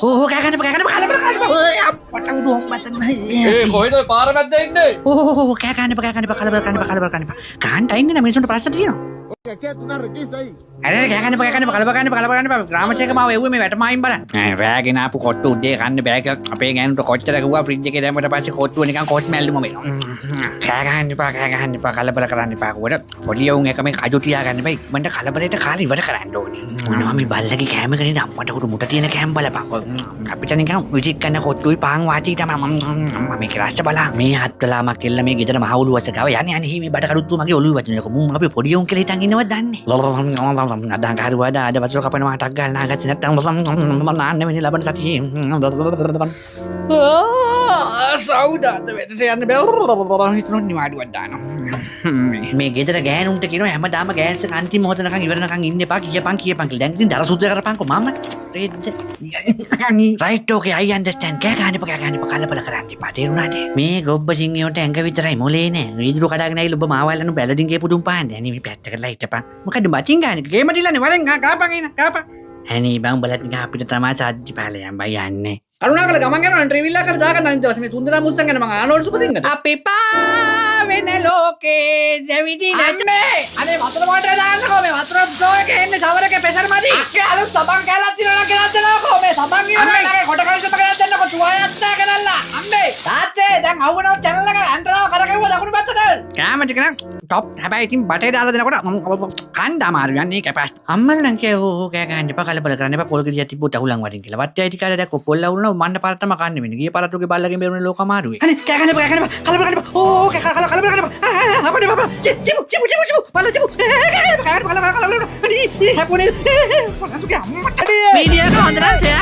ඕ කෑගන්න කලබල කරන්න ඔය අපට උඩුවක් මතන කොහෙද පාර මැද්ද ඉන්නේ? ඕ කෑගන්න කලබල කරන්න කාන්ට අයින්න මිනිසුන්ට ප්‍රශ්න තියෙනවා අර කෑගන්න කලබල කරන්න ග්‍රාමසේවක මාව එව්වේ මේ වැටමායින් බලන්න රෑගෙන ආපු කොට්ටු උදේ කන්න බෑ කියලා අපේ ගෑනුන්ට කොච්චර කිව්වා ෆ්‍රිජ් එකේ දැම්මට පස්සේ කොට්ටුව නිකන් කොස් මැල්ලුම වෙනවා කෑගන්න කලබල කරන්න එපා කොට පොඩි උන් එක මේ කජු තියාගන්න බෑ ඉක්මනට කලබලයට කාලේ ඉවර කරන්න ඕනේ මොනවා මේ බල්ලගේ කෑම කරේ අම්මට උඩ මුට තියෙන කෑම බලපන් අපිට නිකන් විසික් කරන කොට්ටුයි පාන් වාටි තමයි මම මේක රාස්ස බලන්න මේ හත්ලාමක් එල්ල මේ ගෙදර මහවුලු වස ගාව යන්නේ අනේ මේ බඩ කරුත්තු මගේ ඔළුව වචනයක මුන් අපි පොඩි උන් කියලා හිතන් ඉන්නවද දන්නේ අදාන් කරුවාද අද වතුර කපනවා ටක් ගාලා නාගත්තේ නැත්තම් මම නාන්න වෙන්නේ ලබන සතියේ සෞදාද වෙන්න යන්න බෑ හිතනොත් නිවාඩුවක් දානවා මේ ගෙදර ගෑනුන්ට කියනවා හැමදාම ගෑස් එක අන්තිම මොහොතනකන් ඉවරනකන් ඉන්න එපා කියපන් කියලා දැන් ඉතින් දර සුද්ධ කරපන්කෝ මම red right okay I understand කෑ ගන්න කලබල කරන්න එපා තේරුණාද මේ ගොබ්බ සිංහයන්ට ඇඟ විතරයි මොලේ නෑ වීදුරු කඩාගෙන ඇවිල්ලා ඔබ මාවල්ලන බැලඩින්ගේ පුදුම් පාන්නේ අනේ මේ පැත්තකට හිටපන් මොකද මචින් ගානේ ගේම දිලානේ වරෙන් කාපන් අනේ බං බලත් නිකන් අපිට තමයි සාජ්ජි පාලයන් බයි යන්නේ කරුණාකර ගමන් යනවා ට්‍රිවිල් එකකට දාගන්න අනිත් දවසේ මේ තුන්දෙනා මුස්සන් ගැන මම ආනෝල් සුපසිංහද අපි පාවෙන ලෝකේ දෙවිදිලා මේ අනේ වතුර මොටර දාන්නකෝ මේ වතුර ෆ්ලෝ එකේ එන්නේ සවරක ප්‍රෙෂර් මදි අක්කේ අලුත් සබන් කැලක් තියෙනවා නම් ගෙනත් දෙනවකෝ මේ සබන් ඉවරයි කොට කලිසම ගෙනත් දෙන්නකෝ තුවායක් දාගෙනල්ලා අම්මේ තාත්තේ දැන් අවුනව චැනල් එක ඇන්ටනාව කරගෙවුවා දකුණු පැත්තට කැමති කෙනා ටොප් හැබැයි ඉතින් බටේ දාලා දෙනකොට කන්න අමාරු යන්නේ කැපස් අම්මලා නම් කියෝ කෑ ගන්න එපා කලබල කරන්න එපා පොල් ගෙඩියක් තිබ්බොත් අහුලන් වටින් කියලා වට්ටයි ටිකාරේ දැක්කො පොල් අවුලන මන්න පාරටම කන්නේ වෙන්නේ ගිය පාරතුගේ බල්ලගෙන් බේරුනේ ලෝක අමාරුවේ අනේ කෑ ගන්න එපා කලබල කරන්න එපා ඕ කලබල කරන්න එපා අපේ බබා චිපු බල්ල චිපු කලබල අනේ හැපුනේ පොන්නතුගේ අම්මට මීඩියා එක හොඳට ෂෙයා